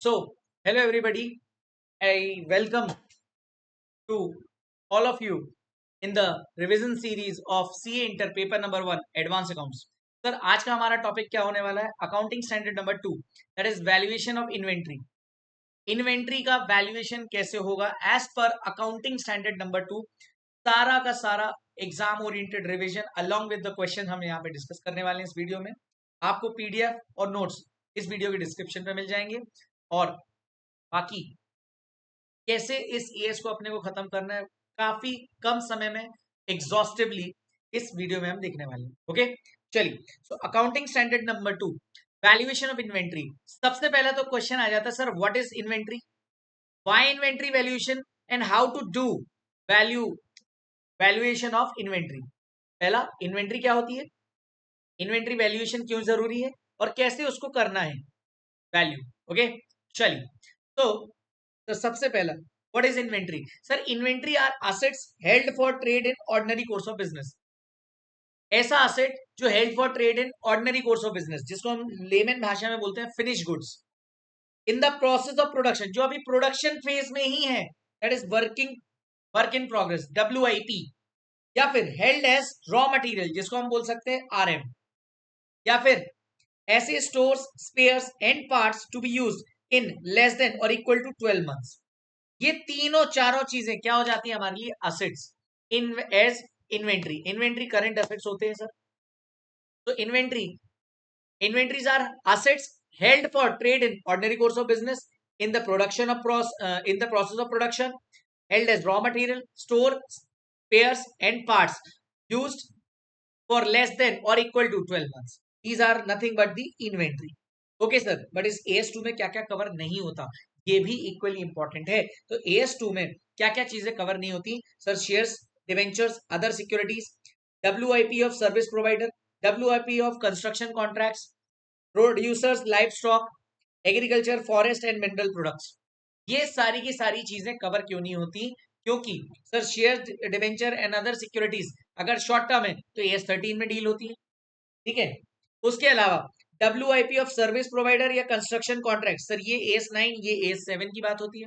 So, hello everybody. I welcome to all of you in the revision series of CA Inter paper number 1 Advanced Accounts. Sir आज का हमारा topic क्या होने वाला है? Accounting standard number 2 that is valuation of inventory. Inventory का valuation कैसे होगा as per accounting standard number 2. सारा का सारा exam oriented revision along with the question हम यहाँ पे डिस्कस करने वाले हैं इस वीडियो में. आपको पीडीएफ और नोट्स इस वीडियो के डिस्क्रिप्शन पे मिल जाएंगे. और बाकी कैसे इस एएस को अपने को खत्म करना है काफी कम समय में एग्जॉस्टिवली इस वीडियो में हम देखने वाले हैं. ओके, चलिए. So accounting standard number 2, valuation of inventory. सबसे पहला तो क्वेश्चन आ जाता है, sir what is inventory, why inventory valuation and how to do valuation of inventory. पहला, इन्वेंट्री क्या होती है, इन्वेंट्री वैल्यूएशन क्यों जरूरी है और कैसे उसको करना है वैल्यू. ओके, चलिए. तो सबसे पहला, what is inventory. Sir inventory are assets held for trade in ordinary course of business. ऐसा असेट जो held for trade in ordinary course of business, जिसको हम लेमन भाषा में बोलते हैं finish goods, in the process of production, जो अभी प्रोडक्शन फेज में ही है, that is work in progress, WIP. या फिर हेल्ड एज रॉ मटेरियल, जिसको हम बोल सकते हैं RM. या फिर ऐसे stores, spares and parts to be use in less than और इक्वल टू 12 मंथ्स. ये तीनों चारों चीजें क्या हो जाती है हमारे लिए, assets in as inventory. Inventory current assets होते हैं सर. तो inventories are assets held for trade in ordinary course of business in the production of in the process of production, held as raw material, store, spares and parts used for less than और equal to 12 months. These are nothing but the inventory. Okay sir, but इस AS2 में क्या क्या cover नहीं होता, ये भी equally important है. तो AS2 में क्या क्या चीजें कवर नहीं होती sir? Shares, debentures, other securities, WIP of service provider, WIP of construction contracts, producers, live stock, agriculture, forest and mineral products. ये सारी की सारी चीजें कवर क्यों नहीं होती? क्योंकि sir share, debenture and other securities अगर शॉर्ट टर्म है तो AS13 में डील होती है. ठीक है. उसके अलावा WIP ऑफ सर्विस प्रोवाइडर या कंस्ट्रक्शन कॉन्ट्रैक्ट, सर ये AS9, ये AS7 की बात होती है.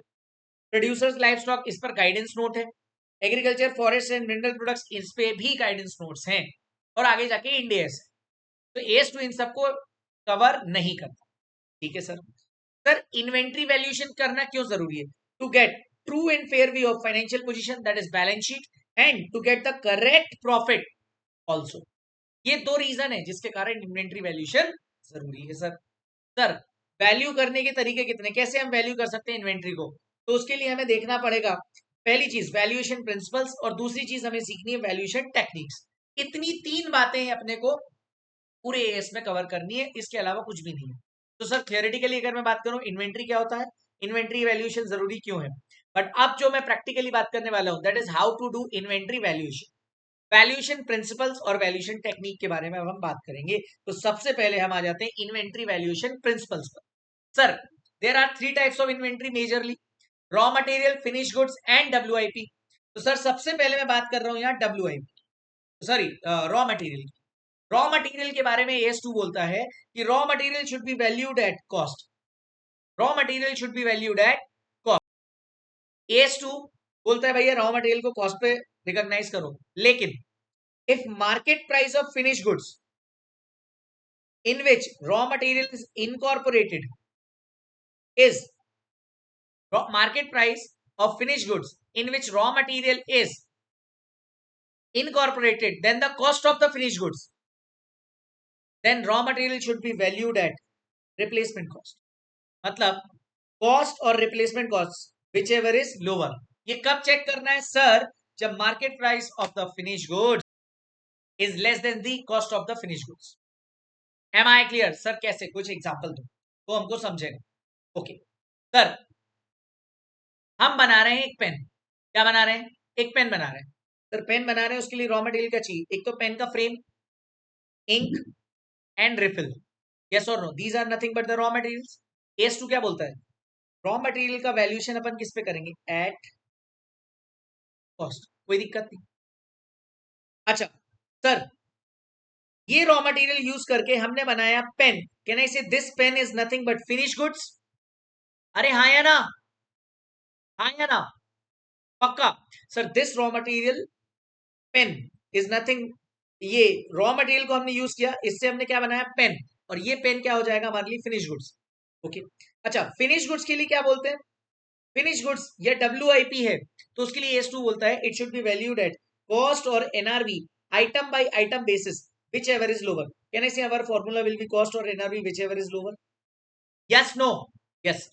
प्रोड्यूसर्स लाइव स्टॉक, इस पर गाइडेंस नोट है. Agriculture, forest and mineral products, इस पे भी गाइडेंस नोट्स हैं. और आगे जाके इंडियस. तो AS2 इन सबको कवर नहीं करता. ठीक है सर. सर इन्वेंट्री वैल्यूएशन करना क्यों जरूरी है? To get true and fair view of financial position, that is balance sheet, and to get the correct profit also. ये दो रीजन है जिसके कारण इन्वेंट्री वैल्यूएशन जरूरी है सर. सर वैल्यू करने के तरीके कितने, कैसे हम वैल्यू कर सकते हैं इन्वेंट्री को? तो उसके लिए हमें देखना पड़ेगा, पहली चीज वैल्यूएशन प्रिंसिपल्स, और दूसरी चीज हमें सीखनी है वैल्यूएशन टेक्निक्स. इतनी तीन बातें हैं अपने को पूरे एएस में कवर करनी है, इसके अलावा कुछ भी नहीं है. तो सर थियोरेटिकली अगर मैं बात करूं इन्वेंट्री क्या होता है, इन्वेंट्री वैल्यूएशन जरूरी क्यों है, बट अब जो मैं प्रैक्टिकली बात करने वाला हूं that is how to do inventory valuation. Valuation principles और वैल्यूएशन टेक्निक के बारे में अब हम बात करेंगे. तो सबसे पहले हम आ जाते हैं इन्वेंट्री वैल्यूएशन प्रिंसिपल्स पर. Sir there are three types of inventory majorly, raw material, finish goods and WIP. तो सर सबसे पहले मैं बात कर रहा हूं यहाँ WIP, sorry raw material. Raw material के बारे में AS2 बोलता है कि raw material should be valued at cost. Raw material should be valued at cost. AS2 बोलता है भैया रॉ मटेरियल को कॉस्ट पे रिकॉग्नाइज करो, लेकिन if market price of finished goods in which raw material is incorporated is market price of finished goods in which raw material is incorporated then the cost of the finished goods, then raw material should be valued at replacement cost. मतलब cost और replacement cost whichever is lower. ये कब check करना है sir? जब market price of the finish goods is less than the cost of the finish goods. Am I clear sir? कैसे, कुछ example दो तो हमको समझेगा. ओके सर, हम बना रहे हैं एक पेन. क्या बना रहे हैं? एक पेन बना रहे हैं. सर पेन बना रहे हैं, उसके लिए रॉ मटेरियल क्या चाहिए? एक तो पेन का frame, ink and refill. Yes और no? These are nothing but the raw materials. AS two क्या बोलता है? रॉ मटेरियल का वैल्यूएशन अपन किस पे करेंगे? At cost. कोई दिक्कत नहीं. अच्छा सर, ये रॉ मटेरियल यूज करके हमने बनाया pen. Can I say this pen is nothing but finish goods? अरे हाँ या ना, हाँ या ना, पक्का। Sir this raw material pen is nothing, ये रॉ मटेरियल को हमने यूज किया, इससे हमने क्या बनाया, पेन, और ये पेन क्या हो जाएगा हमारे लिए, फिनिश गुड्स। ओके, अच्छा फिनिश गुड्स के लिए क्या बोलते हैं, फिनिश गुड्स या डब्ल्यू है, तो उसके लिए एस टू बोलता है it should be valued at cost और NRV item by item basis whichever is lower. Can I say our formula will be cost और NRV whichever is lower, yes no, yes,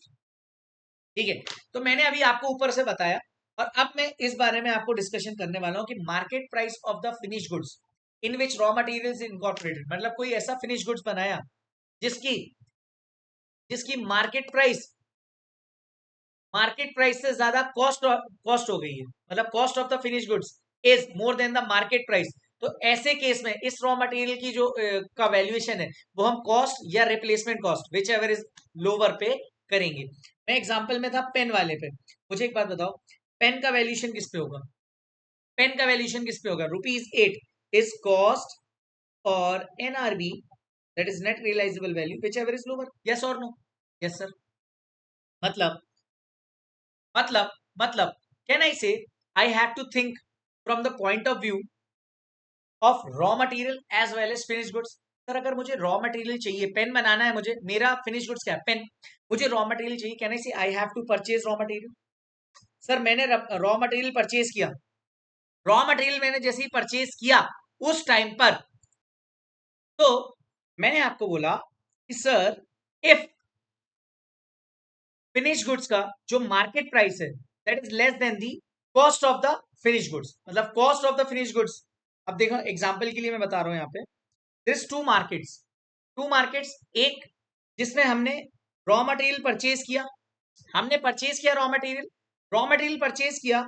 ठीक है। तो मैंने अभी आपको ऊपर से बताया, और अब मैं इस बारे में आपको डिस्कशन करने वाला हूं कि market price of the finish goods in which raw materials incorporated, मतलब कोई ऐसा फिनिश गुड्स बनाया जिसकी जिसकी मार्केट प्राइस से ज्यादा कॉस्ट हो गई है, मतलब cost of the finish goods is more than the market price. तो ऐसे केस में इस रॉ मटेरियल की जो का वैल्यूएशन है वो हम कॉस्ट या replacement cost whichever is lower पे करेंगे। मैं एग्जांपल में था पेन वाले पे, मुझे एक बात बताओ, पेन का वैल्यूएशन किस पे होगा, पेन का वैल्यूएशन किस पे होगा, ₹8 इज कॉस्ट और NRV that is net realisable value whichever is lower, yes और नो, यस सर, मतलब मतलब मतलब can I say I have to think from the point of view of raw material as well as finish goods. Sir अगर मुझे raw material चाहिए, pen बनाना है मुझे, मेरा फिनिश गुड्स क्या है, पेन, मुझे रॉ मटेरियल चाहिए, can I say I have to purchase raw material. Sir मैंने रॉ मटेरियल परचेज किया, रॉ मटेरियल मैंने जैसे ही परचेज किया उस टाइम पर, तो मैंने आपको बोला कि सर इफ फिनिश गुड्स का जो मार्केट प्राइस है that is less than the cost of the finish goods, मतलब cost of the finish goods. अब देखो एग्जांपल के लिए मैं बता रहा हूं यहाँ पे, दिस टू मार्केट्स, एक जिसमें हमने रॉ मटेरियल परचेज किया, हमने परचेज किया रॉ मटेरियल परचेज किया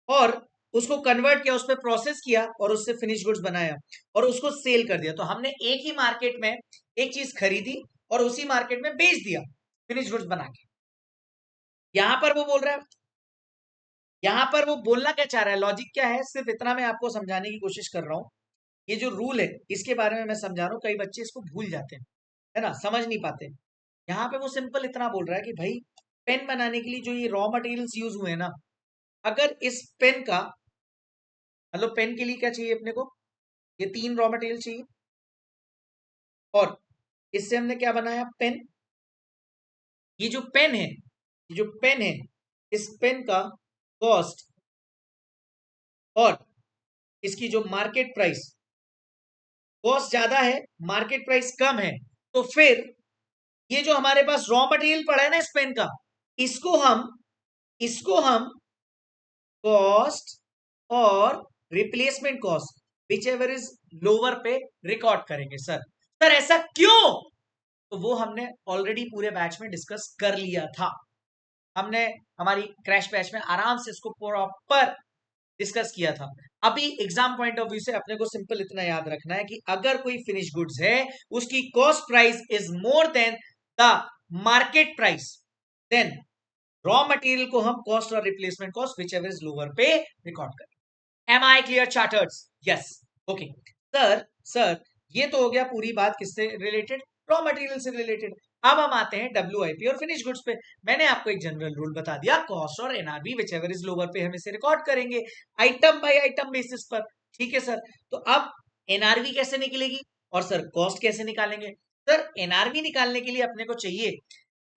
और उसको कन्वर्ट किया, उस पर प्रोसेस किया और उससे फिनिश गुड्स बनाया और उसको सेल कर दिया। तो हमने एक ही मार्केट में एक चीज खरीदी और उसी मार्केट में बेच दिया फिनिश गुड्स बना के। यहां पर वो बोल रहा है, यहां पर वो बोलना क्या चाह रहा है, लॉजिक क्या है, सिर्फ इतना मैं आपको समझाने की कोशिश कर रहा हूं। ये जो रूल है इसके बारे में मैं समझा रहा हूँ, कई बच्चे इसको भूल जाते हैं, है ना, समझ नहीं पाते। यहाँ पे वो सिंपल इतना बोल रहा है कि भाई पेन बनाने के लिए जो ये रॉ मटेरियल्स यूज हुए हैं ना, अगर इस पेन का, मतलब पेन के लिए क्या चाहिए अपने को, ये 3 रॉ मटेरियल चाहिए और इससे हमने क्या बनाया, पेन। ये जो पेन है, ये जो पेन है, इस पेन का कॉस्ट और इसकी जो मार्केट प्राइस, कॉस्ट ज्यादा है मार्केट प्राइस कम है, तो फिर ये जो हमारे पास रॉ मटेरियल पड़ा है ना इस पेन का, इसको हम इसको हम कॉस्ट और replacement cost whichever is lower पे रिकॉर्ड करेंगे। सर सर ऐसा क्यों, तो वो हमने ऑलरेडी पूरे बैच में डिस्कस कर लिया था, हमने हमारी क्रैश बैच में आराम से इसको प्रॉपर डिस्कस किया था। अभी एग्जाम पॉइंट ऑफ व्यू से अपने को सिंपल इतना याद रखना है कि अगर कोई फिनिश गुड्स है उसकी cost price is more than the market price, then raw material को हम कॉस्ट और replacement cost whichever is lower पे रिकॉर्ड करें। Am I clear charters, yes, okay. Sir sir ये तो हो गया पूरी बात किससे रिलेटेड, रॉ मटेरियल से रिलेटेड। अब हम आते हैं डब्ल्यू और फिनिश गुड्स पे। मैंने आपको एक जनरल रूल बता दिया, कॉस्ट और NRV whichever is lower पे हम इसे रिकॉर्ड करेंगे आइटम बाय आइटम बेसिस पर, ठीक है सर। तो अब एनआरबी कैसे निकलेगी और सर कॉस्ट कैसे निकालेंगे। सर एनआरबी निकालने के लिए अपने को चाहिए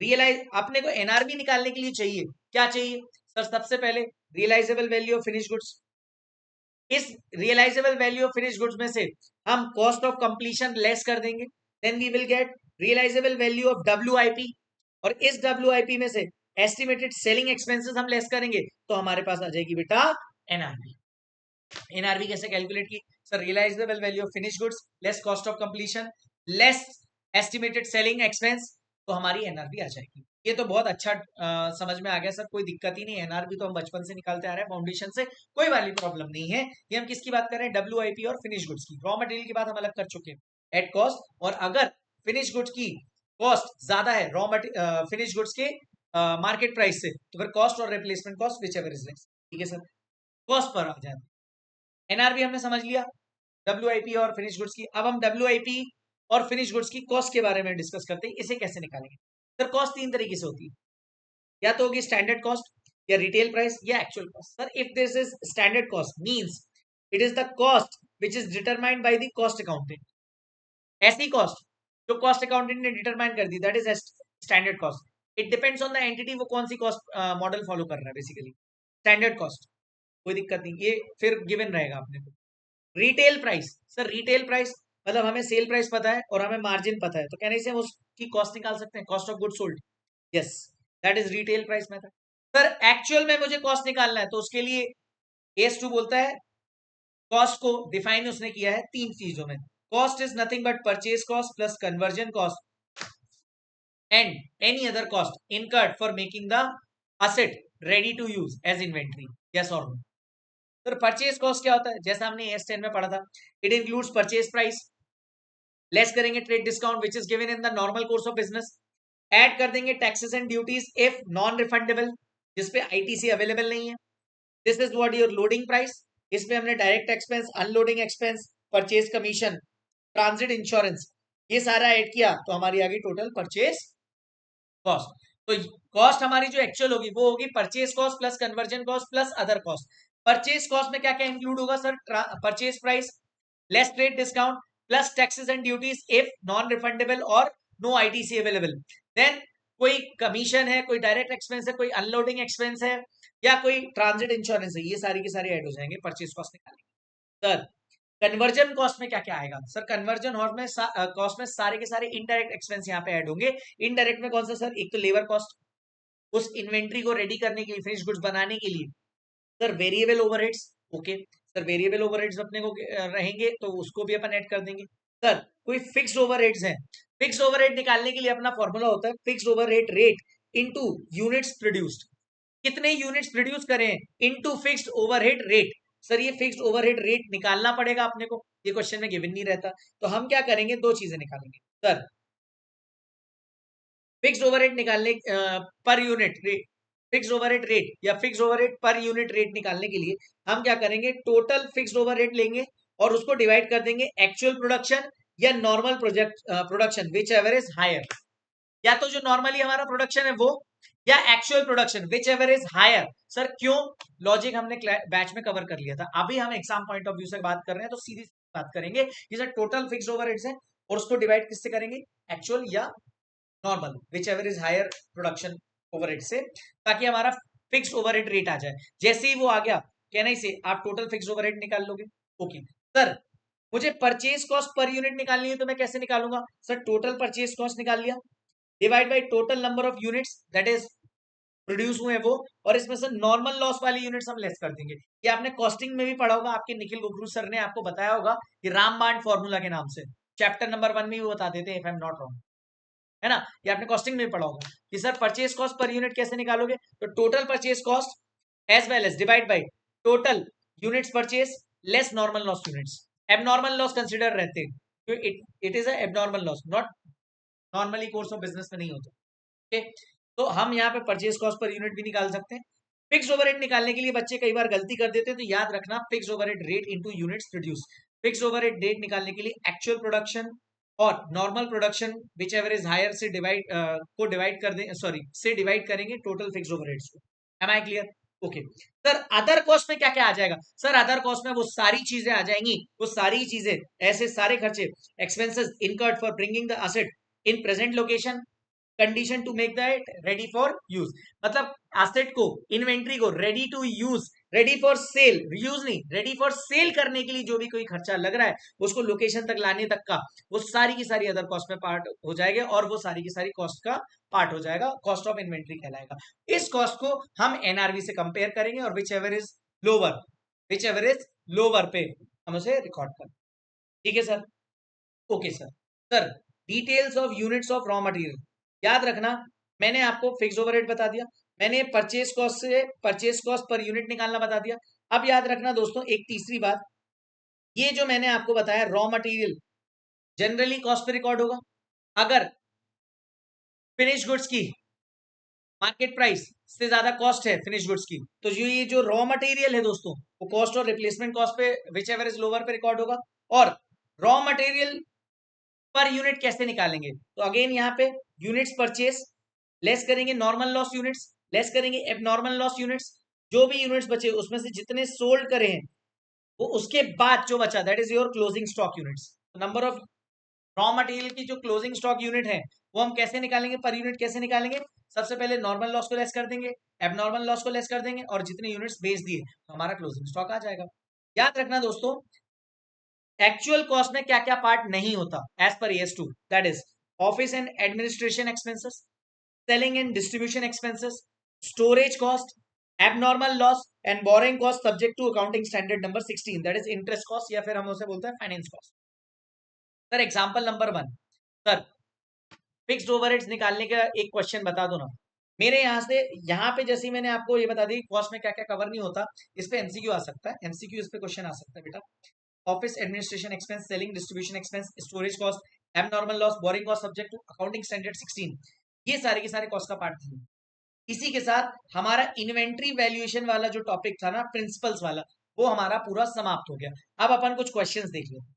अपने को एनआरबी निकालने के लिए चाहिए, क्या चाहिए सर, सबसे पहले realisable value of finish goods. इस realisable value of finish goods में से हम कॉस्ट ऑफ कंप्लीशन लेस कर देंगे, then we will get realisable value of WIP, और इस डब्ल्यूआईपी में से एस्टिमेटेड सेलिंग एक्सपेंसेस हम लेस करेंगे, तो हमारे पास आ जाएगी बेटा एनआरबी। एनआरबी कैसे कैलकुलेट की, sir realisable value of finish goods less cost of completion less estimated selling expense, तो हमारी एनआरबी आ जाएगी। ये तो बहुत अच्छा समझ में आ गया सर, कोई दिक्कत ही नहीं है, एनआरबी तो हम बचपन से निकालते आ रहे हैं फाउंडेशन से, कोई वाली प्रॉब्लम नहीं है। ये हम किसकी बात कर रहे हैं, डब्ल्यूआईपी और फिनिश गुड्स की। रॉ मटेरियल की बात हम अलग कर चुके हैं एट कॉस्ट, और अगर फिनिश गुड्स की कॉस्ट ज्यादा है फिनिश गुड्स के मार्केट प्राइस से, तो फिर कॉस्ट और replacement cost whichever is less, ठीक है सर, कॉस्ट पर आ जाए। एनआरबी हमने समझ लिया डब्ल्यूआईपी और फिनिश गुड्स की। अब हम डब्ल्यूआईपी और फिनिश गुड्स की कॉस्ट के बारे में डिस्कस करते हैं, इसे कैसे निकालेंगे। सर कॉस्ट 3 तरीके से होती है, या तो होगी स्टैंडर्ड कॉस्ट या रिटेल प्राइस या actual cost. Sir if this is standard cost means it is the cost which is determined by the cost accountant. ऐसी कॉस्ट जो कॉस्ट अकाउंटेंट ने डिटरमाइन कर दी, that is standard cost. It depends on the entity, वो कौन सी cost model follow कर रहा है बेसिकली। स्टैंडर्ड कॉस्ट कोई दिक्कत नहीं, ये फिर गिवन रहेगा अपने को। Retail price, sir retail price मतलब हमें सेल प्राइस पता है और हमें मार्जिन पता है, तो कहने से हम उसकी कॉस्ट निकाल सकते हैं, cost of good sold. Yes, that is retail price method. Sir actual में मुझे कॉस्ट निकालना है, तो उसके लिए AS2 बोलता है कॉस्ट को डिफाइन उसने किया है 3 चीजों में। Cost is nothing but purchase cost plus conversion cost and any other cost incurred for making the asset ready to use as inventory. Yes और नो? सर परचेज कॉस्ट क्या होता है, जैसा हमने AS10 में पढ़ा था, it includes purchase price, less करेंगे trade discount which is given in the normal course of business, add कर देंगे taxes and duties if non refundable, जिसपे ITC अवेलेबल नहीं है। This is what your loading price, इसमें हमने direct expense, unloading expense, purchase commission, transit insurance, ये सारा add किया तो हमारी आ गई टोटल परचेज कॉस्ट। तो कॉस्ट हमारी जो एक्चुअल होगी वो होगी purchase cost plus conversion cost plus other cost. Purchase cost में क्या क्या इंक्लूड होगा sir? Purchase price, less trade discount plus taxes and duties if non refundable और नो ITC अवेलेबल। देन कोई कमीशन है, कोई डायरेक्ट एक्सपेंस है, कोई अनलोडिंग एक्सपेंस है या कोई ट्रांजिट इंश्योरेंस है, ये सारी की सारी ऐड हो जाएंगे परचेज कॉस्ट निकालेंगे। सर कन्वर्जन कॉस्ट में क्या क्या आएगा? सर कन्वर्जन कॉस्ट में सारे के सारे इनडायरेक्ट एक्सपेंस यहाँ पे ऐड होंगे। इनडायरेक्ट में कौन सा सर? एक तो लेबर कॉस्ट, उस इन्वेंट्री को रेडी करने के लिए, फिनिश गुड्स बनाने के लिए। Sir variable overheads, okay sir variable overheads अपने को रहेंगे तो उसको भी अपन ऐड कर देंगे। सर कोई फिक्स्ड ओवरहेड्स हैं, फिक्स्ड ओवरहेड निकालने के लिए अपना फॉर्मूला होता है fixed overhead rate into units produced. कितने यूनिट्स प्रोड्यूस करें into fixed overhead rate. Sir ये फिक्स्ड ओवरहेड रेट निकालना पड़ेगा अपने को, ये क्वेश्चन में गिवन नहीं रहता। तो हम क्या करेंगे, दो चीजें निकालेंगे सर। फिक्स्ड ओवरहेड निकालने per unit rate, fixed overhead rate या fixed overhead per unit rate निकालने के लिए हम क्या करेंगे, टोटल फिक्स्ड ओवरहेड लेंगे और उसको डिवाइड कर देंगे एक्चुअल प्रोडक्शन या normal production whichever is higher. या तो जो नॉर्मली हमारा प्रोडक्शन है वो, या actual production whichever is higher. Sir क्यों? लॉजिक हमने बैच में कवर कर लिया था, अभी हम एग्जाम पॉइंट ऑफ व्यू से बात कर रहे हैं तो सीधी बात करेंगे कि सर टोटल फिक्स्ड ओवरहेड्स है और उसको डिवाइड किससे करेंगे, एक्चुअल या normal whichever is higher production overhead से, ताकि हमारा फिक्स्ड ओवरहेड रेट आ जाए। जैसे ही वो आ गया कहना ही से आप टोटल फिक्स्ड ओवरहेड निकाल लोगे। ओके सर मुझे परचेज कॉस्ट पर यूनिट निकालनी है तो मैं कैसे निकालूंगा? सर टोटल परचेज कॉस्ट निकाल लिया, divide by total number of units that is produce हुए वो, और इसमें से नॉर्मल लॉस वाली यूनिट्स हम लेस कर देंगे। ये आपने कॉस्टिंग में भी पढ़ा होगा, आपके निखिल गुगरू सर ने आपको बताया होगा कि रामबाण फॉर्मूला के नाम से, चैप्टर नंबर 1 में भी बता देते हैं if I am not wrong, है ना? ये आपने कॉस्टिंग में पढ़ा होगा कि sir purchase cost per unit कैसे निकालोगे, तो total purchase cost as well as divide by total units purchase less normal loss units. Abnormal loss consider रहते हैं, तो it is a abnormal loss, not normally course of business में नहीं होता। Okay तो हम यहाँ पे परचेज कॉस्ट पर यूनिट भी निकाल सकते हैं। फिक्स ओवरहेड निकालने के लिए बच्चे कई बार गलती कर देते हैं, तो याद रखना fix overhead rate into units produce. Fix overhead rate निकालने के लिए एक्चुअल प्रोडक्शन और normal production whichever is higher से डिवाइड को डिवाइड कर दे, सॉरी से डिवाइड करेंगे टोटल फिक्स ओवरहेड्स को। Am I clear? Okay sir other cost में क्या क्या आ जाएगा? सर अदर कॉस्ट में वो सारी चीजें आ जाएंगी, वो सारी चीजें, ऐसे सारे खर्चे, expenses incurred for bringing the asset in present location, condition to make that ready for use. मतलब एसेट को, इन्वेंट्री को ready to use, ready for sale, use नहीं, रेडी फॉर सेल करने के लिए जो भी कोई खर्चा लग रहा है उसको लोकेशन तक लाने तक का, वो सारी की सारी अदर कॉस्ट में पार्ट हो जाएगा और वो सारी की सारी कॉस्ट का पार्ट हो जाएगा, कॉस्ट ऑफ इन्वेंट्री कहलाएगा। इस कॉस्ट को हम NRV से कंपेयर करेंगे और which ever is lower, which ever is lower पे हम उसे रिकॉर्ड करें। ठीक है sir? Okay sir. Sir details of units of raw material, याद रखना मैंने आपको फिक्स ओवरहेड बता दिया, मैंने परचेज कॉस्ट से परचेज कॉस्ट पर यूनिट निकालना बता दिया। अब याद रखना दोस्तों एक तीसरी बात, ये जो मैंने आपको बताया रॉ मटेरियल जनरली कॉस्ट पे रिकॉर्ड होगा। अगर फिनिश गुड्स की मार्केट प्राइस से ज्यादा कॉस्ट है फिनिश गुड्स की, तो जो ये जो रॉ मटेरियल है दोस्तों वो कॉस्ट और रिप्लेसमेंट कॉस्ट पे विच एवर इज लोअर पे रिकॉर्ड होगा। और रॉ मटेरियल पर यूनिट कैसे निकालेंगे, तो अगेन यहाँ पे यूनिट्स परचेस लेस करेंगे नॉर्मल लॉस यूनिट्स, लेस करेंगे एबनॉर्मल लॉस यूनिट्स, जो भी यूनिट्स बचे उसमें से जितने सोल्ड करे हैं वो उसके बाद जो बचा that is your closing stock units. Number of raw material की जो क्लोजिंग स्टॉक यूनिट है वो हम कैसे निकालेंगे, पर यूनिट कैसे निकालेंगे, सबसे पहले नॉर्मल लॉस को लेस कर देंगे, एबनॉर्मल लॉस को लेस कर देंगे और जितने यूनिट्स बेच दिए तो हमारा क्लोजिंग स्टॉक आ जाएगा। याद रखना दोस्तों, एक्चुअल कॉस्ट में क्या क्या पार्ट नहीं होता as per AS2, that is office and administration expenses, selling and distribution expenses, storage cost, abnormal loss and borrowing cost subject to accounting standard number 16, that is interest cost या फिर हम उसे बोलते हैं finance cost. Sir example number 1, sir fixed overheads निकालने का एक question बता दो ना मेरे यहाँ से। यहाँ पे जैसे मैंने आपको ये बता दी कॉस्ट में क्या क्या कवर नहीं होता, इस पे एमसीक्यू आ सकता है, एमसीक्यू इस पे क्वेश्चन आ सकता है बेटा। Office administration expense, selling distribution expense, storage cost, abnormal loss, borrowing cost subject to accounting standard 16, ये सारे के सारे कॉस्ट का पार्ट थे। इसी के साथ हमारा इन्वेंट्री वैल्यूएशन वाला जो टॉपिक था ना प्रिंसिपल्स वाला, वो हमारा पूरा समाप्त हो गया। अब अपन कुछ क्वेश्चंस देख लेते हैं,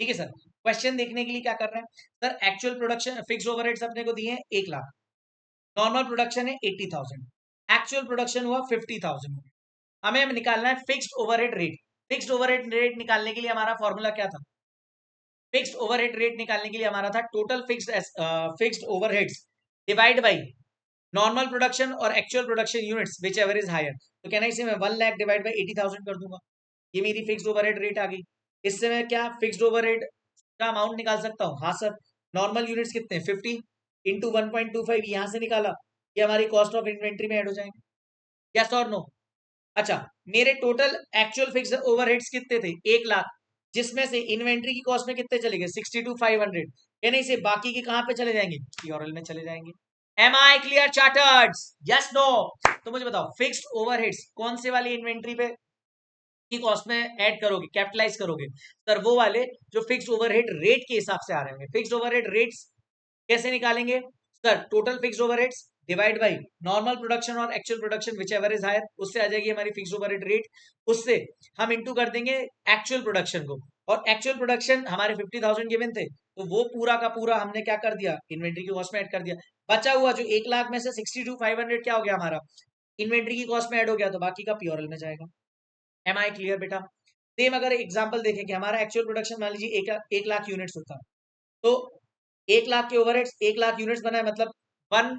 ठीक है सर। क्वेश्चन देखने के लिए क्या कर रहे हैं sir, actual production fix overheads अपने को दिए हैं 1,00,000, नॉर्मल प्रोडक्शन है 80,000, एक्चुअल प्रोडक्शन हुआ 50,000। हमें निकालना है fixed overhead rate. Fixed overhead rate निकालने के लिए हमारा फॉर्मूला क्या था, फिक्स्ड ओवरहेड रेट निकालने के लिए हमारा था total fixed overheads divide by normal production or actual production units whichever is higher. तो कहना इसे मैं 1,00,000 डिवाइड बाई 80,000 कर दूंगा, ये मेरी फिक्स्ड ओवरहेड रेट आ गई। इससे मैं क्या फिक्स्ड ओवरहेड का अमाउंट निकाल सकता हूँ, हाँ सर। नॉर्मल यूनिट्स कितने 50 इंटू 1.25 यहाँ से निकाला, ये हमारी कॉस्ट ऑफ इन्वेंट्री में ऐड हो जाएंगे, यस और नो। अच्छा, मेरे टोटल एक्चुअल फिक्स्ड ओवरहेड्स कितने थे 1,00,000, जिसमें से इन्वेंट्री की कॉस्ट में कितने चले गए 62,500, यानी से बाकी के कहां पे चले जाएंगे, पीओरएल में चले जाएंगे। Am I clear chartered, yes no. तो मुझे बताओ फिक्स्ड ओवरहेड्स कौन से वाली इन्वेंट्री पे की कॉस्ट में ऐड करोगे, कैपिटलाइज करोगे, सर वो वाले जो फिक्स्ड ओवरहेड रेट के हिसाब से आ रहे हैं। फिक्स्ड ओवरहेड रेट्स कैसे निकालेंगे sir, total fixed overheads divide by normal production or actual production whichever is higher, उससे आ जाएगी हमारी फिक्स्ड ओवरहेड रेट। उससे हम इंटू कर देंगे एक्चुअल प्रोडक्शन को, और एक्चुअल प्रोडक्शन हमारे 50,000 गिवन थे, तो वो पूरा का पूरा हमने क्या कर दिया इन्वेंट्री की कॉस्ट में ऐड कर दिया। बचा हुआ जो 1,00,000 में से 62,500 क्या हो गया हमारा इन्वेंट्री की कॉस्ट में ऐड हो गया, तो बाकी का पीओरएल में जाएगा। एम आई क्लियर बेटा। सेम अगर एग्जांपल देखें कि हमारा एक्चुअल प्रोडक्शन मान लीजिए 1,00,000 यूनिट्स होता, तो 1,00,000 के ओवरहेड्स 1,00,000 यूनिट्स बना है, मतलब 1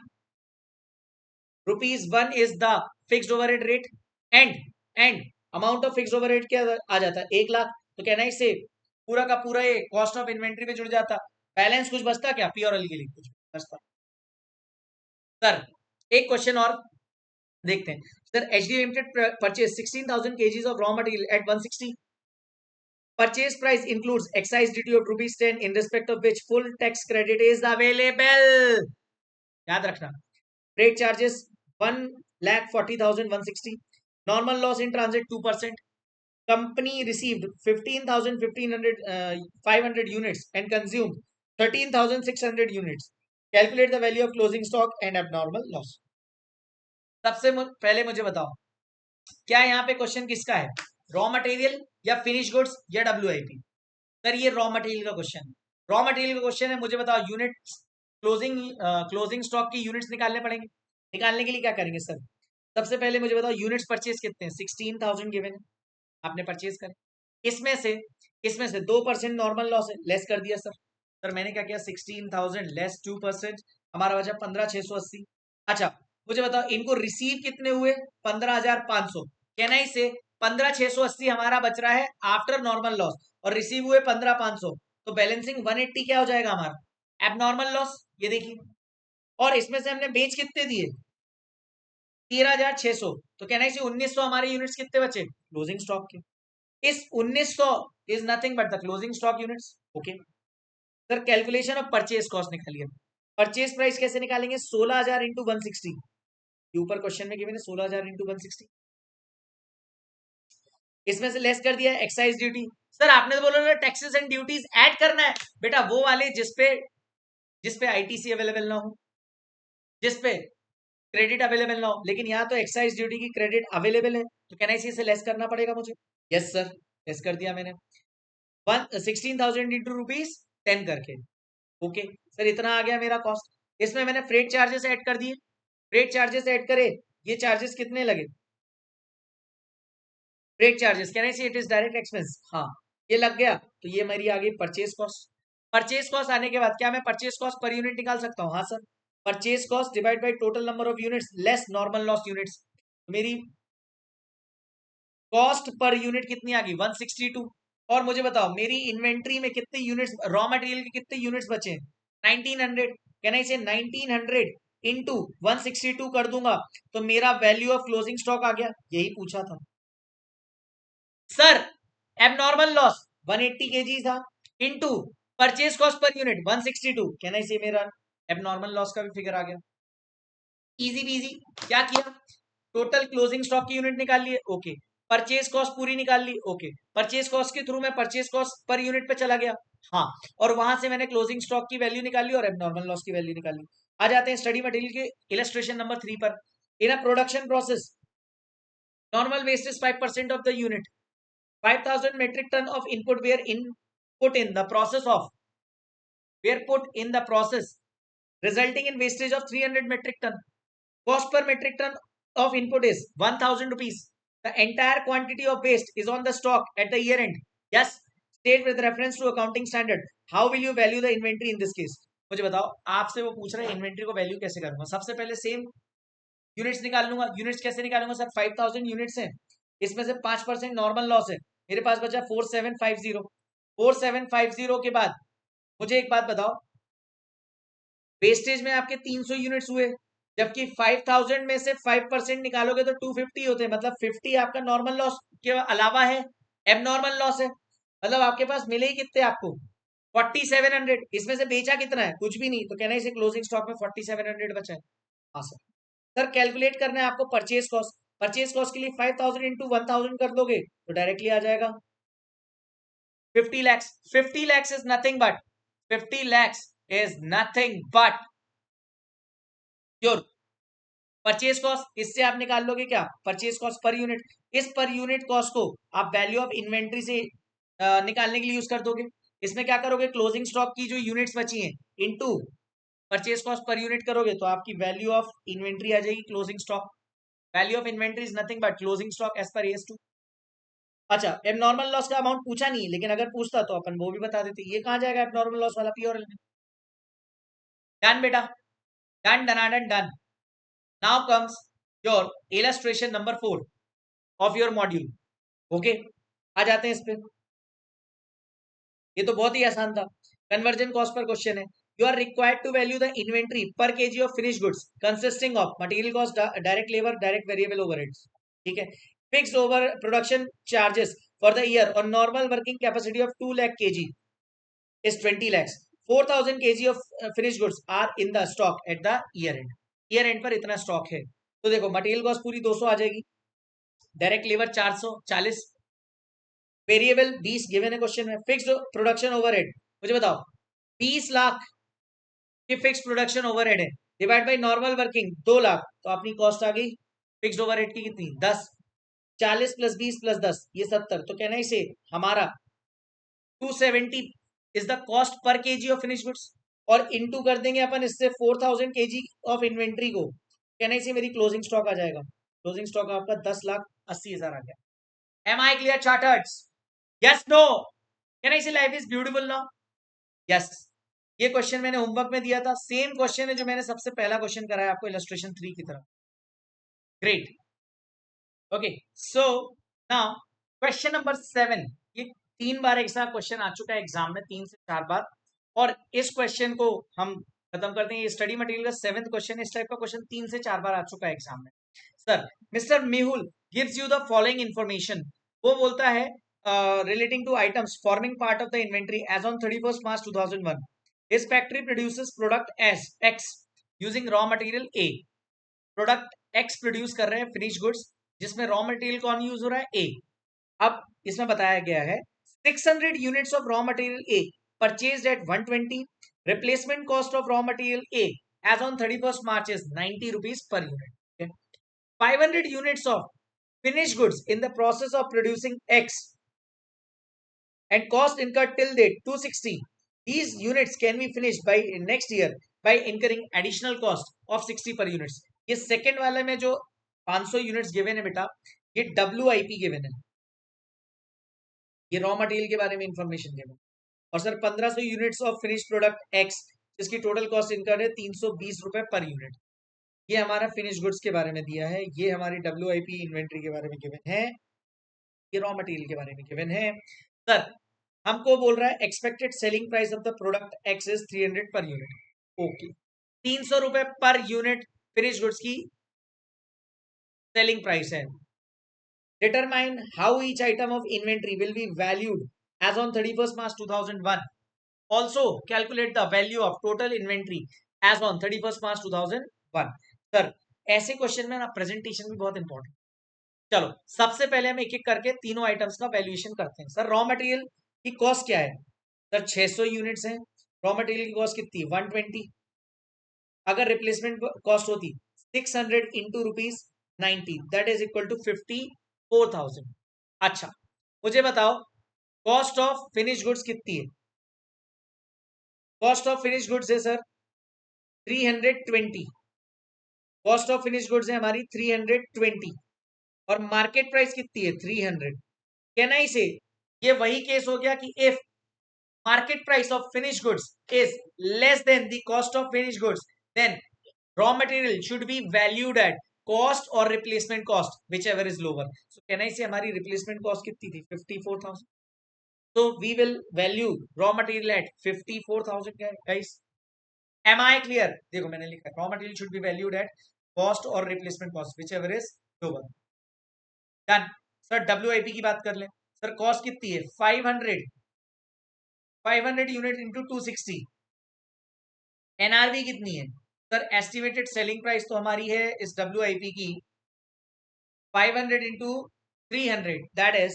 is the fixed overhead rate and amount of fixed overhead क्या आ जाता है 1,00,000। तो कहना है इससे पूरा का पूरा ये कॉस्ट ऑफ इन्वेंट्री में जुड़ जाता, बैलेंस कुछ बचता क्या पीओरएल के लिए कुछ बचता। सर एक क्वेश्चन और देखते हैं sir, HDF limited purchase 16,000 kgs of raw material at 160, purchase price includes excise duty of ₹10 in respect of which full tax credit is available। याद रखना, freight charges 1,40,160, normal loss in transit 2%, company received 500 units and consumed 13,600 units, calculate the value of closing stock and abnormal loss। सबसे पहले मुझे बताओ क्या यहाँ पे question किसका है, रॉ मटेरियल या फिनिश गुड्स या WIP। सर ये रॉ मटेरियल का क्वेश्चन है, रॉ मटेरियल का क्वेश्चन है। मुझे बताओ यूनिट क्लोजिंग स्टॉक की यूनिट्स निकालने पड़ेंगे। निकालने के लिए क्या करेंगे सर, सबसे पहले मुझे बताओ यूनिट्स परचेज कितने हैं 16,000 गिवन है, आपने परचेज कर, इसमें से 2% नॉर्मल लॉस है, लेस कर दिया सर। सर मैंने क्या किया 16,000 लेस 2%, हमारा बचा 15,680। अच्छा मुझे बताओ इनको रिसीव कितने हुए 15,500, कहना इसे 15,680 हमारा बच रहा है आफ्टर नॉर्मल लॉस, और रिसीव हुए 15,500, तो बैलेंसिंग 180 क्या हो जाएगा हमारा एबनॉर्मल लॉस, ये देखिए। और इसमें से हमने बेच कितने दिए 13,600, तो कहना है 1,900 हमारे यूनिट्स कितने बचे क्लोजिंग स्टॉक के। इस 1,900 is nothing but the closing stock units. Okay sir, calculation of purchase cost निकालिए। परचेज प्राइस कैसे निकालेंगे 16,000 इंटू 160, ऊपर क्वेश्चन में गिवन है 16,000 इंटू 160, इसमें से लेस कर दिया एक्साइज ड्यूटी। सर आपने तो बोला टैक्सेस एंड ड्यूटीज ऐड करना है, बेटा वो वाले जिसपे आईटीसी अवेलेबल ना हो, जिसपे क्रेडिट अवेलेबल ना हो, लेकिन यहाँ तो एक्साइज ड्यूटी की क्रेडिट अवेलेबल है, तो कहना इसी से लेस करना पड़ेगा मुझे। यस सर, लेस कर दिया मैंने 16,000 इंटू ₹10 करके। ओके सर, इतना आ गया मेरा कॉस्ट। इसमें मैंने फ्रेट चार्जेस ऐड कर दिए, फ्रेट चार्जेस ऐड करे ये चार्जेस कितने लगे? फ्रेट चार्जेस, कैन आई से इट इज डायरेक्ट एक्सपेंस? हाँ, ये लग गया तो ये मेरी आ गई परचेज कॉस्ट। परचेज कॉस्ट आने के बाद क्या मैं परचेज कॉस्ट पर यूनिट निकाल सकता हूँ? हाँ sir, purchase cost divide by total number of units less normal loss units. मेरी कॉस्ट पर यूनिट कितनी आ गई? 162। और मुझे बताओ मेरी इन्वेंट्री में कितने यूनिट्स, रॉ मटेरियल के कितने यूनिट्स बचे हैं? 1900। कैन आई से 1900 इंटू 162 कर दूंगा तो मेरा वैल्यू ऑफ क्लोजिंग स्टॉक आ गया। यही पूछा था सर। एबनॉर्मल लॉस 180 केजी था into purchase cost per unit 162। Can I से मेरा एबनॉर्मल लॉस का भी फिगर आ गया। इजी बीजी। क्या किया? टोटल क्लोजिंग स्टॉक की यूनिट निकाल लिए, ओके। परचेज कॉस्ट पूरी निकाल ली, ओके। परचेज कॉस्ट के थ्रू मैं परचेज कॉस्ट पर यूनिट पे चला गया, हाँ। और वहां से मैंने क्लोजिंग स्टॉक की वैल्यू निकाल ली और एबनॉर्मल लॉस की वैल्यू निकाल ली। आ जाते हैं स्टडी मटेरियल के इलस्ट्रेशन नंबर 3 पर। In a production process normal waste is 5% of the unit. 5000 metric ton of input were put in the process of were put in the process resulting in wastage of 300 metric ton. Cost per metric ton of input is 1000 rupees. The entire quantity of waste is on the stock at the year end. Yes, state with reference to accounting standard. How will you value the inventory in this case? मुझे बताओ, आपसे वो पूछ रहे हैं inventory को value कैसे करूंगा। सबसे पहले सेम यूनिट्स निकाल लूंगा। यूनिट्स कैसे निकालूंगा सर? 5000 यूनिट्स हैं, इसमें से 5% नॉर्मल लॉस है, मेरे पास बचा 4750। 4750 के बाद मुझे एक बात बताओ, वेस्टेज में आपके 300 यूनिट्स हुए, जबकि 5000 में से 5% निकालोगे तो 250 होते हैं, मतलब 50 आपका नॉर्मल लॉस के अलावा है, एबनॉर्मल लॉस है। मतलब आपके पास मिले ही कितने आपको? 4700। इसमें से बेचा कितना है? कुछ भी नहीं, तो कहना इसे क्लोजिंग स्टॉक में 4700 बचा है। हाँ सर। सर कैलकुलेट करना है आपको परचेज कॉस्ट। परचेज कॉस्ट के लिए 5000 इंटू 1000 कर दोगे तो डायरेक्टली आ जाएगा 50 lakhs। 50 lakhs is nothing but 50 lakhs is nothing but your purchase cost. इससे आप निकाल लोगे क्या? Purchase cost per unit. इस पर यूनिट कॉस्ट को आप वैल्यू ऑफ इन्वेंट्री से निकालने के लिए यूज कर दोगे। इसमें क्या करोगे? क्लोजिंग स्टॉक की जो यूनिट्स बची हैं into purchase cost per unit करोगे तो आपकी वैल्यू ऑफ इन्वेंट्री आ जाएगी closing stock. Value of inventory is nothing but closing stock as per AS2। अच्छा, एबनॉर्मल लॉस का अमाउंट पूछा नहीं, लेकिन अगर पूछता तो अपन वो भी बता देते। ये कहाँ जाएगा एबनॉर्मल लॉस वाला? प्योर डन बेटा, done done done. Now comes your illustration number 4 of your module. Okay, आ जाते हैं इस पे। ये तो बहुत ही आसान था, कन्वर्जन कॉस्ट पर क्वेश्चन है। You are required to value the inventory per KG of finish goods consisting of material cost, direct labour, direct variable overheads. ठीक है। Fixed over production charges for the year or normal working capacity of 2 lakh KG is 20 lakhs. 4000 kg of finished goods are in the stock at the year end. Year and पर इतना stock है, तो देखो material cost पूरी 200 आ जाएगी, direct labour 440, variable 20 given है question में, fixed production overhead मुझे बताओ 20 लाख की फिक्स्ड प्रोडक्शन ओवरहेड है, divide by normal working 2 lakh, तो अपनी कॉस्ट आ गई फिक्स्ड ओवरहेड की कितनी? 10। 40 प्लस 20 प्लस 10 ये 70, तो कहना इसे हमारा 270 is the cost per KG of finish goods, और इनटू कर देंगे अपन इससे 4000 केजी ऑफ इन्वेंट्री को, कहना से मेरी क्लोजिंग स्टॉक आ जाएगा। क्लोजिंग स्टॉक आपका 10,80,000 आ गया। Am I clear charters? Yes no? कहना से लाइफ इज ब्यूटीफुल ना? यस। ये क्वेश्चन मैंने होमवर्क में दिया था, सेम क्वेश्चन है जो मैंने सबसे पहला क्वेश्चन कराया आपको इलस्ट्रेशन 3 की तरह। Great. Okay, so now question number 7। ये 3 बार एक साथ क्वेश्चन आ चुका है एग्जाम में, 3 से 4 बार, और इस क्वेश्चन को हम खत्म करते हैं। ये स्टडी मटेरियल का 7th क्वेश्चन, इस टाइप का क्वेश्चन 3 से 4 बार आ चुका है एग्जाम में। Sir, mister Mehul gives you the following information. वो बोलता है relating to items forming part of the inventory as on 31st March 2001, his factory produces product as X using raw material A. Product X produce कर रहे हैं finish goods, जिसमें raw material कौन use हो रहा है? ए। अब इसमें बताया गया है 600 units of raw material A purchased at 120, replacement cost of raw material A as on 31st March is 90 rupees per unit. 500 units of finished goods in the process of producing X and cost incurred till date 260. These units can be finished by next year by incurring additional cost of 60 per units. ये second वाले में जो 500 units given है बेटा, ये WIP given है, ये raw material के बारे में इंफॉर्मेशन गिवन है। और sir 1500 units of finish product x, जिसकी टोटल कॉस्ट इनकर्ड है 320 रुपए पर यूनिट, ये हमारा फिनिश गुड्स के बारे में दिया है, ये हमारी WIP इन्वेंट्री के बारे में गिवन है, ये रॉ मटेरियल के बारे में गिवन है। सर हमको बोल रहा है expected selling price of the product X is 300 per unit. Okay, 300 रुपए पर यूनिट फिनिश गुड्स की सेलिंग प्राइस है। Determine how each item of inventory will be valued as on 31st March 2001। Also calculate the value of total inventory as on 31st March 2001। Sir ऐसे question में ना presentation भी बहुत important. चलो सबसे पहले हम एक एक करके तीनों आइटम्स का वैल्यूएशन करते हैं। सर रॉ मटेरियल की कॉस्ट क्या है? सर 600 यूनिट्स हैं, रॉ मटेरियल की कॉस्ट कितनी? 120। अगर रिप्लेसमेंट कॉस्ट होती 600 into ₹90, that is equal to 54,000। अच्छा मुझे बताओ कॉस्ट ऑफ फिनिश गुड्स कितनी है? कॉस्ट ऑफ फिनिश गुड्स है sir 320। Cost of finish goods है हमारी 320 और मार्केट प्राइस कितनी है? 300। कैन आई से ये वही केस हो गया कि if market price of finished goods is less than the cost of finished goods, then raw material should be valued at cost or replacement cost, whichever is lower. So can I say हमारी replacement cost कितनी थी? 54,000. So we will value raw material at 54,000 guys. Am I clear? देखो मैंने लिखा raw material should be valued at cost or replacement cost, whichever is lower. Done. Sir WIP की बात कर लें। सर कॉस्ट कितनी है? 500 यूनिट इंटू 260। NRV कितनी है? सर एस्टिमेटेड सेलिंग प्राइस तो हमारी है इस WIP की 500 into 300, that is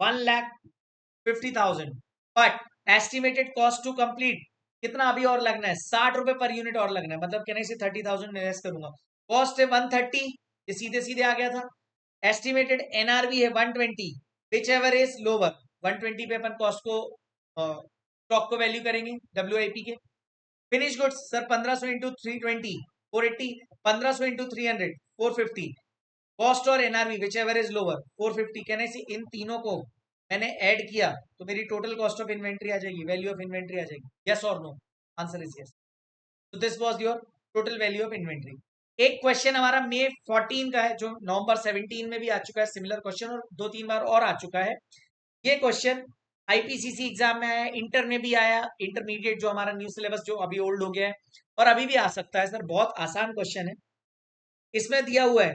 1,50,000। But estimated cost to complete कितना अभी और लगना है? 60 रुपए पर यूनिट और लगना है, मतलब कहने से 30,000 में लेस करूंगा। कॉस्ट है 130, ये सीधे सीधे आ गया था। एस्टिमेटेड NRV है 120, विच एवर इज लोअर। 120 पे अपन कॉस्ट को स्टॉक को वैल्यू करेंगे WIP के। Finish goods sir 1500 into 320 480, 1500 into 300 450। Cost और NRV which ever is lower 450। कहने से इन तीनों को मैंने ऐड किया तो मेरी टोटल कॉस्ट ऑफ इन्वेंट्री आ जाएगी, वैल्यू ऑफ इन्वेंट्री आ जाएगी। यस और नो? Answer is yes. तो this was your total value of inventory. एक क्वेश्चन हमारा May 14 का है जो November 17 में भी आ चुका है, सिमिलर क्वेश्चन, और 2-3 बार और आ चुका है। ये क्वेश्चन IPCC एग्जाम में आया, इंटर में भी आया, इंटरमीडिएट जो हमारा न्यू सिलेबस जो अभी ओल्ड हो गया है, और अभी भी आ सकता है। सर बहुत आसान क्वेश्चन है। इसमें दिया हुआ है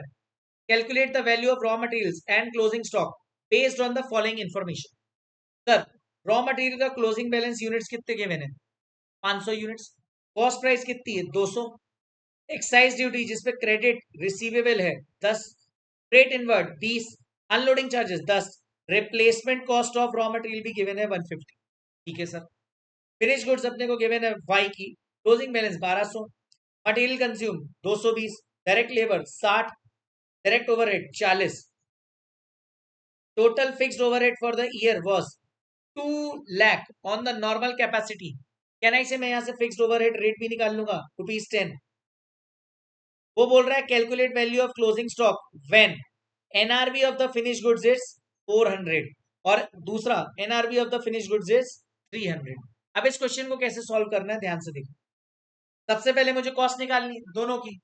calculate the value of raw materials and closing stock based on the following information. Sir raw material का क्लोजिंग बैलेंस यूनिट्स कितने गिवन है? 500 यूनिट्स। कॉस्ट प्राइस कितनी है? 200। एक्साइज ड्यूटी जिसपे क्रेडिट रिसीवेबल है 10, freight inward 20, unloading charges 10, replacement cost of raw material भी given है 150। ठीक है सर। फिनिश गुड्स अपने को गिवन है Y की, closing balance 1200, material consume 220, direct labour 60, direct overhead 40, total fixed overhead for the year was 2 lakh on the normal capacity. Can I से मैं यहां से फिक्स्ड ओवरहेड रेट भी निकाल लूंगा ₹10। वो बोल रहा है calculate value of closing stock when NRV of the finish goods is 400 और दूसरा NRV of the finish goods is 300। अब इस क्वेश्चन को कैसे सॉल्व करना है ध्यान से देखो। सबसे पहले मुझे कॉस्ट निकालनी दोनों की,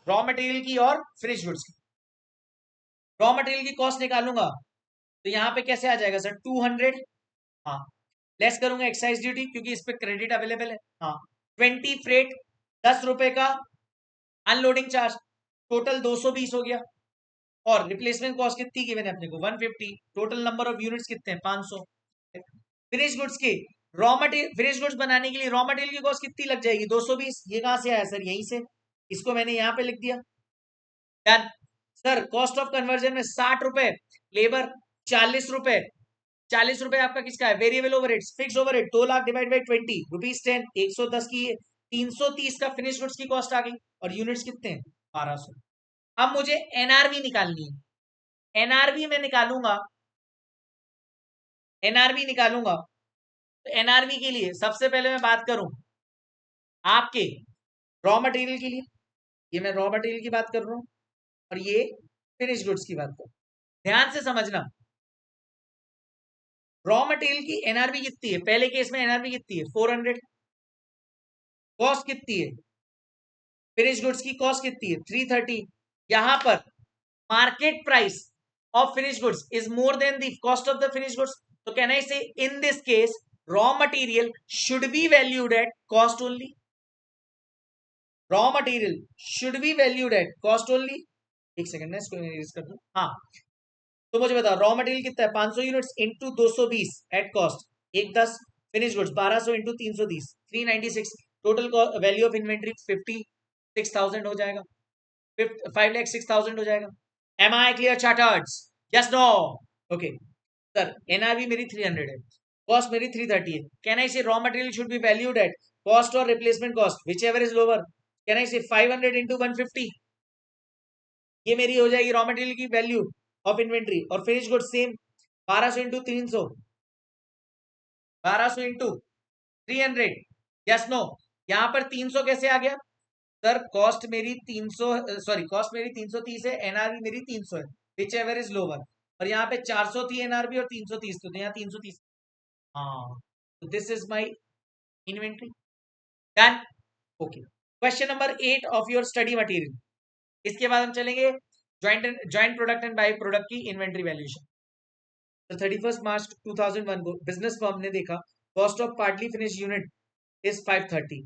रॉ मटेरियल की और फिनिश गुड्स की। रॉ मटेरियल की कॉस्ट निकालूंगा तो यहाँ पे कैसे आ जाएगा सर? 200, हाँ, लेस करूंगा एक्साइज ड्यूटी क्योंकि इस पे क्रेडिट अवेलेबल है, हाँ, 20 फ्रेट 10 रुपए का अनलोडिंग चार्ज, टोटल 220 हो गया। और रिप्लेसमेंट कॉस्ट कितनी गिवन है अपने को? 150। टोटल नंबर ऑफ यूनिट्स कितने हैं? 500। फिनिश गुड्स की रॉ मटेरियल, फिनिश गुड्स बनाने के लिए रॉ मटेरियल की कॉस्ट कितनी लग जाएगी? 220। ये कहां से आया सर? यहीं से, इसको मैंने यहां पे लिख दिया। Done. Sir cost of conversion में 60 रुपए, लेबर 40 रुपए। 40 रुपए आपका किसका है? Variable overhead. Fix overhead 2 lakh divide by 20 ₹10, 110 की 330 का फिनिश गुड्स की कॉस्ट आ गई और यूनिट्स कितने हैं? 1200। अब मुझे NRV निकालनी है। NRV में निकालूंगा, NRV निकालूंगा तो NRV के लिए सबसे पहले मैं बात करूं आपके रॉ मटेरियल के लिए, ये मैं रॉ मटेरियल की बात कर रहा हूं, और ये फिनिश गुड्स की बात करो। ध्यान से समझना, रॉ मटेरियल की एनआरबी कितनी है, पहले केस में एनआरबी कितनी है 400, कॉस्ट कितनी है, फिनिश गुड्स की कॉस्ट कितनी है 330। यहां पर market price of finish goods is more than the cost of the finish goods, तो कैन आई से in this case raw material should be valued at cost only, raw material should be valued at cost only. एक second में इसको erase कर दूं। हाँ, तो मुझे बताओ रॉ मटेरियल कितना है 500 यूनिट्स इंटू 220 एट कॉस्ट, एक 10, finish goods 1200 into 310 396, total value of inventory 56,000 हो जाएगा, 5,06,000 हो जाएगा। Am I clear chartereds, yes no? Okay sir, NRV मेरी 300 है, कॉस्ट मेरी 330 है, can I say raw material should be valued at cost और replacement cost whichever is lower, can I say 500 into 150, ये मेरी हो जाएगी रॉ मटेरियल की वैल्यू ऑफ इन्वेंट्री। और finish good same 1200 into 300, 1200 into 300, yes no? यहां पर 300 कैसे आ गया सर, कॉस्ट मेरी 300, सॉरी कॉस्ट मेरी 330 है, एनआरबी मेरी 300 है, विच एवर इज लोअर, और यहाँ पे 400 थी एनआरबी और 330 तो यहाँ 330। हाँ, this is my inventory, done. Okay, question number 8 of your study material. इसके बाद हम चलेंगे joint product and by product की इन्वेंट्री वैल्यूएशन। तो 31 मार्च 2001 को बिजनेस फर्म ने देखा cost of partly finish unit is 530.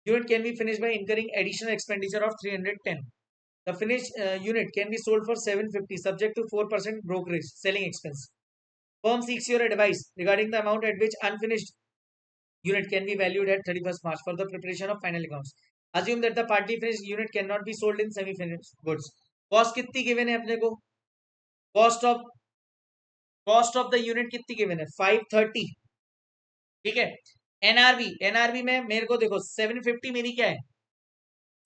Unit can be finished by incurring additional expenditure of 310. The finished unit can be sold for 750 subject to 4% brokerage selling expense. Firm seeks your advice regarding the amount at which unfinished unit can be valued at 31st March for the preparation of final accounts. Assume that the partly finished unit cannot be sold in semi-finished goods. Cost कितनी given है अपने को, cost of the unit कितनी given है 530, ठीक है। NRB में मेरे को देखो 750 मेरी क्या है,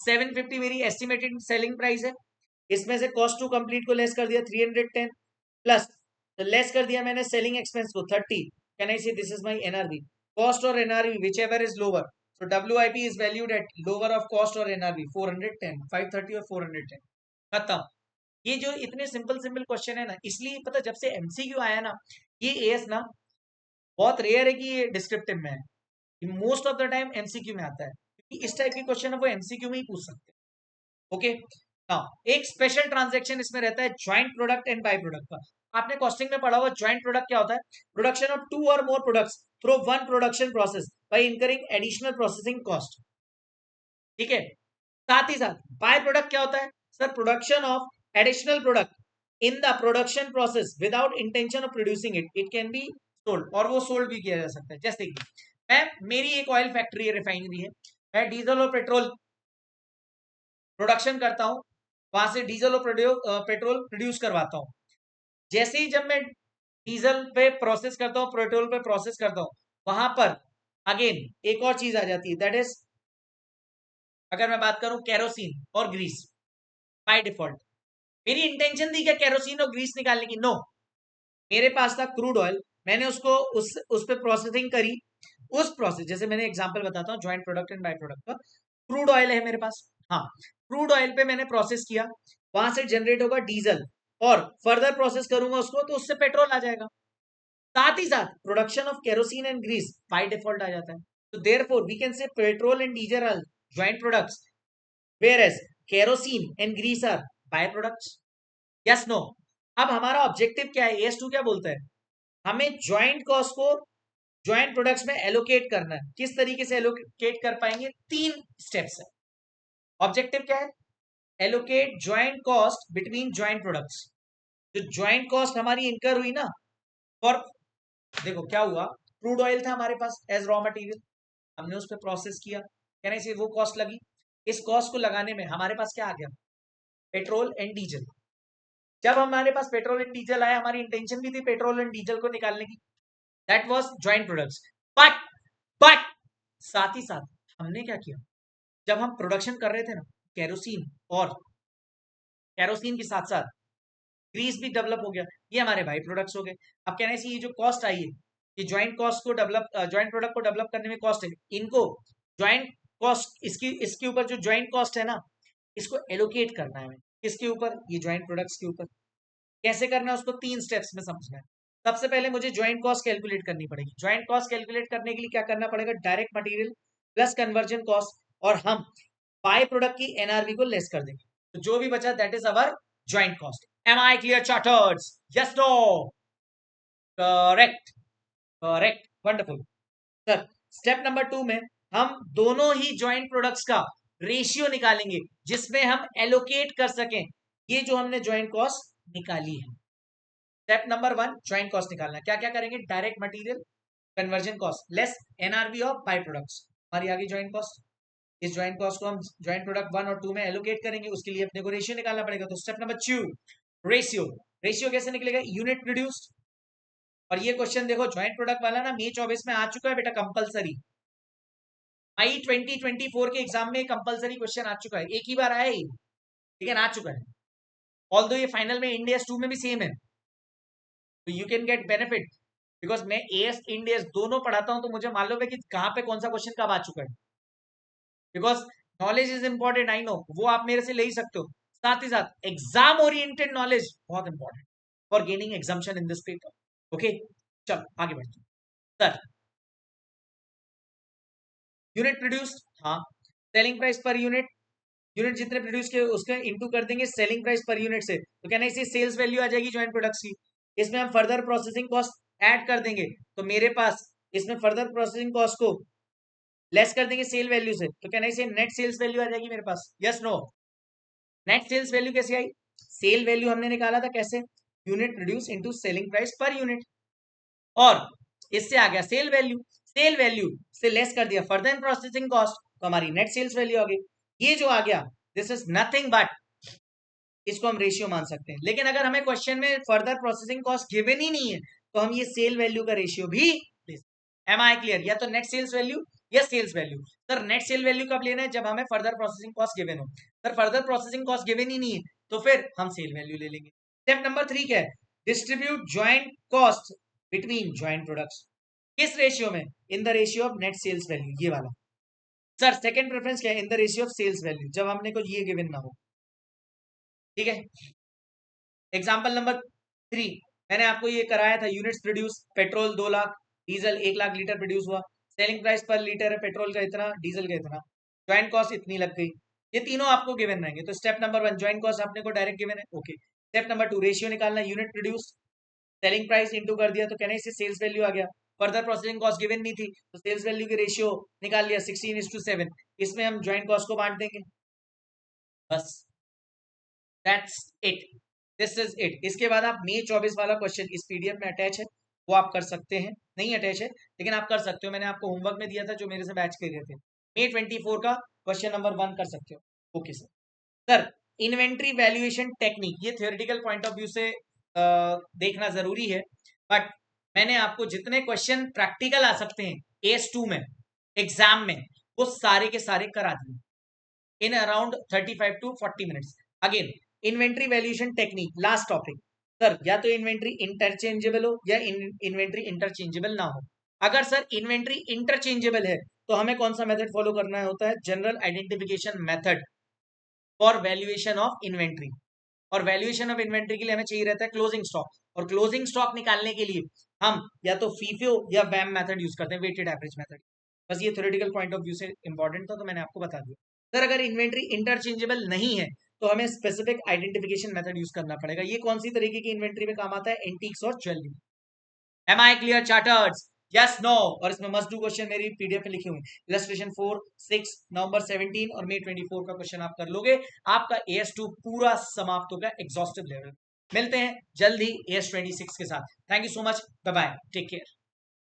750 मेरी एस्टिमेटेड सेलिंग प्राइस है, इसमें से कॉस्ट टू कंप्लीट को लेस कर दिया 310 प्लस, तो लेस कर दिया मैंने सेलिंग एक्सपेंस को 30, can I say this is my NRV. Cost और NRV whichever is lower, so WIP is valued at lower of cost और एनआरबी 410, 530 और 410, खत्म। ये जो इतने सिंपल क्वेश्चन है ना, इसलिए पता जब से एमसीक्यू आया ना, ये एएस ना बहुत रेयर है कि ये डिस्क्रिप्टिव में है, most of the time MCQ में आता है, क्योंकि इस टाइप की क्वेश्चन है वो एमसीक्यू में ही पूछ सकते हैं। ओके, एक स्पेशल ट्रांजैक्शन इसमें रहता है joint product and by product का। आपने कॉस्टिंग में पढ़ा हुआ ज्वाइंट प्रोडक्ट क्या होता है, प्रोडक्शन ऑफ 2 और more products through one production process by incurring additional processing cost, ठीक है। साथ ही साथ बाय प्रोडक्ट क्या होता है sir, production of additional product in the production process without intention of producing it, it can be sold, और वो सोल्ड भी किया जा सकता है। जैसे कि मेरी एक ऑयल फैक्ट्री है, रिफाइनरी है, मैं डीजल और पेट्रोल प्रोडक्शन करता हूं, वहां से डीजल और पेट्रोल प्रोड्यूस करवाता हूं। जैसे ही जब मैं डीजल पे प्रोसेस करता हूं, पेट्रोल पे प्रोसेस करता हूं, वहां पर अगेन एक और चीज आ जाती है, दैट इज अगर मैं बात करूं केरोसिन और ग्रीस, बाय डिफॉल्ट मेरी इंटेंशन थी क्या केरोसिन और ग्रीस निकालने की, नो, मेरे पास था क्रूड ऑयल, मैंने उसको उस पे प्रोसेसिंग करी, उस प्रोसेस, जैसे मैंने एग्जांपल बताता हूँ joint product and by product का, क्रूड ऑयल है मेरे पास, हाँ, क्रूड ऑयल पे मैंने प्रोसेस किया, वहां से जनरेट होगा डीजल, और फर्दर प्रोसेस करूंगा उसको तो उससे पेट्रोल आ जाएगा। साथ ही साथ production of kerosene and grease by default आ जाता है, तो therefore we can say petrol and diesel are joint products, whereas kerosene and grease are by products, yes no? अब हमारा ऑब्जेक्टिव क्या है, एस टू क्या बोलता है, हमें ज्वाइंट कॉस्ट को ज्वाइंट प्रोडक्ट्स में एलोकेट करना है। किस तरीके से एलोकेट कर पाएंगे, 3 स्टेप्स है। ऑब्जेक्टिव क्या है, allocate joint cost between joint products. जो ज्वाइंट कॉस्ट हमारी इनकर हुई ना, और देखो क्या हुआ, क्रूड ऑयल था हमारे पास एज रॉ मटेरियल, हमने उस पर प्रोसेस किया, कहने से वो कॉस्ट लगी, इस कॉस्ट को लगाने में हमारे पास क्या आ गया, पेट्रोल एंड डीजल। जब हमारे पास पेट्रोल एंड डीजल आया, हमारी इंटेंशन भी थी पेट्रोल एंड डीजल को निकालने की, that was joint products. But साथ ही साथ हमने क्या किया, जब हम प्रोडक्शन कर रहे थे ना केरोसिन, और केरोसिन के साथ साथ ग्रीस भी डेवलप हो गया, ये हमारे बाई प्रोडक्ट्स हो गए। अब कहने से ये जो कॉस्ट आई है, ये ज्वाइंट कॉस्ट को डेवलप, ज्वाइंट प्रोडक्ट को डेवलप करने में कॉस्ट है, इनको ज्वाइंट कॉस्ट, इसके ऊपर जो ज्वाइंट कॉस्ट है ना, इसको एलोकेट करना है, किसके ऊपर? ये ज्वाइंट प्रोडक्ट्स के ऊपर। कैसे करना है उसको 3 स्टेप्स में समझना है। सबसे पहले मुझे ज्वाइंट कॉस्ट कैलकुलेट करनी पड़ेगी। ज्वाइंट कॉस्ट कैलकुलेट करने के लिए क्या करना पड़ेगा? Direct material plus conversion cost, और हम बाय प्रोडक्ट की एनआरवी को लेस कर देंगे, तो जो भी बचा that is our joint cost. Am I clear charters? Yes no? Correct, correct, wonderful sir. Step number 2 में हम दोनों ही ज्वाइंट प्रोडक्ट्स का रेशियो निकालेंगे, जिसमें हम एलोकेट कर सकें ये जो हमने ज्वाइंट कॉस्ट निकाली है। स्टेप नंबर 1 ज्वाइंट कॉस्ट निकालना। क्या क्या करेंगे? Direct material conversion cost less NRV of by products, हमारी आगे ज्वाइंट कॉस्ट। इस ज्वाइंट कॉस्ट को हम ज्वाइंट प्रोडक्ट 1 और 2 में एलोकेट करेंगे, उसके लिए अपने को रेशियो निकालना पड़ेगा। तो स्टेप नंबर 2 रेशियो। रेशियो कैसे निकलेगा? Unit produced. और ये क्वेश्चन देखो ज्वाइंट प्रोडक्ट वाला ना मई 24 में आ चुका है बेटा, कंपलसरी। मई 2024 के एग्जाम में कंपलसरी क्वेश्चन आ चुका है, एक ही बार आया ही, लेकिन आ चुका है। ऑल्दो ये फाइनल में इंडियस 2 में भी सेम है, तो you can get benefit, because मैं एएस इंडियस दोनों पढ़ाता हूं, तो मुझे मालूम है कि कहां पे कौन सा क्वेश्चन कब आ चुका है। Because knowledge is important, I know, वो आप मेरे से ले ही सकते हो। साथ ही साथ एग्जाम ओरिएंटेड नॉलेज बहुत important for gaining exemption in this paper. Okay, चलो आगे बढ़ते हैं। सर यूनिट प्रोड्यूस्ड, हाँ, selling price per unit, unit जितने प्रोड्यूस किए उसके इनटू कर देंगे सेलिंग प्राइस पर यूनिट से, तो कहना इसे सेल्स वैल्यू आ जाएगी ज्वाइंट प्रोडक्ट्स की। इसमें हम फर्दर प्रोसेसिंग कॉस्ट ऐड कर देंगे, तो मेरे पास इसमें फर्दर प्रोसेसिंग कॉस्ट को लेस कर देंगे सेल वैल्यू से, तो कहना इसे नेट सेल्स वैल्यू आ जाएगी मेरे पास। Yes no? Net sales value कैसे आई? सेल वैल्यू हमने निकाला था कैसे? Unit produce into selling price per unit, और इससे आ गया सेल वैल्यू, सेल वैल्यू से लेस कर दिया फर्दर प्रोसेसिंग कॉस्ट, तो हमारी नेट सेल्स वैल्यू आ गई। ये जो आ गया दिस इज नथिंग बट, इसको हम रेशियो मान सकते हैं। लेकिन अगर हमें क्वेश्चन में फर्दर प्रोसेसिंग कॉस्ट गिवन ही नहीं है, तो हम ये सेल वैल्यू का रेशियो भी ले सकते हैं। Am I clear? या तो नेट सेल्स वैल्यू या sales value. Sir net sale value कब लेना है? जब हमें फर्दर प्रोसेसिंग कॉस्ट गिवन हो। Sir further processing cost given ही नहीं है, तो फिर हम सेल वैल्यू ले लेंगे। स्टेप नंबर 3 क्या है? Distribute joint cost between joint products. किस रेशियो में? In the ratio of net sales value, ये वाला। सर सेकंड प्रेफरेंस क्या है? In the ratio of sales value, जब हमने को ये गिवन ना हो। ठीक है, एग्जाम्पल नंबर 3 मैंने आपको ये कराया था, units produce, petrol 2 lakh, diesel 1 lakh litre produce हुआ, सेलिंग प्राइस पर लीटर है पेट्रोल का इतना, डीजल का इतना, ज्वाइंट कॉस्ट इतनी लग गई। ये तीनों आपको गिवन रहेंगे। तो स्टेप नंबर 1 ज्वाइंट कॉस्ट आपने को डायरेक्ट गिवन है, ओके। स्टेप नंबर 2 रेशियो निकालना, unit produce selling price into कर दिया, तो कहने से सेल्स वैल्यू आ गया। फर्दर प्रोसेसिंग कॉस्ट गिवन नहीं थी, तो सेल्स वैल्यू की रेशियो निकाल लिया 16:7। इसमें हम ज्वाइंट कॉस्ट को बांट देंगे, बस that's it, this is it. इसके बाद आप मई 24 वाला क्वेश्चन इस पीडीएफ में अटैच है, वो आप कर सकते हैं। नहीं अटैच है लेकिन आप कर सकते हो, मैंने आपको होमवर्क में दिया था जो मेरे से बैच कर रहे थे। मई 24 का क्वेश्चन नंबर 1 कर सकते हो। Okay sir. Sir inventory valuation technique, ये थियोरेटिकल पॉइंट ऑफ व्यू से देखना जरूरी है, बट मैंने आपको जितने क्वेश्चन प्रैक्टिकल आ सकते हैं AS2 में एग्जाम में, वो सारे के सारे करा दिए in around 35 to 40 minutes. Again inventory valuation technique, last topic. Sir या तो इन्वेंट्री इंटरचेंजेबल हो या इन्वेंट्री इंटरचेंजेबल ना हो। अगर सर इन्वेंट्री इंटरचेंजेबल है, तो हमें कौन सा मेथड फॉलो करना होता है? General identification method for valuation of inventory. और वैल्यूएशन ऑफ इन्वेंट्री के लिए हमें चाहिए रहता है क्लोजिंग स्टॉक, और क्लोजिंग स्टॉक निकालने के लिए हम या तो फीफो या वैम मेथड यूज करते हैं, वेटेड एवरेज मेथड। बस ये थ्योरेटिकल पॉइंट ऑफ व्यू से इंपॉर्टेंट था, तो मैंने आपको बता दिया। सर अगर इन्वेंट्री इंटरचेंजेबल नहीं है, तो हमें स्पेसिफिक आइडेंटिफिकेशन मेथड यूज करना पड़ेगा। ये कौन सी तरीके की इन्वेंट्री में काम आता है? एंटीक्स और jewellery. Am I clear charters? Yes no? और इसमें मस्ट डू क्वेश्चन मेरी पीडीएफ में लिखे हुए हैं, इलस्ट्रेशन 4, 6, नवंबर 17 और मई 24 का क्वेश्चन आप कर लोगे, आपका AS2 पूरा समाप्त होगा एग्जॉस्टिव लेवल। मिलते हैं जल्द ही AS26 के साथ। Thank you so much, bye bye, take care.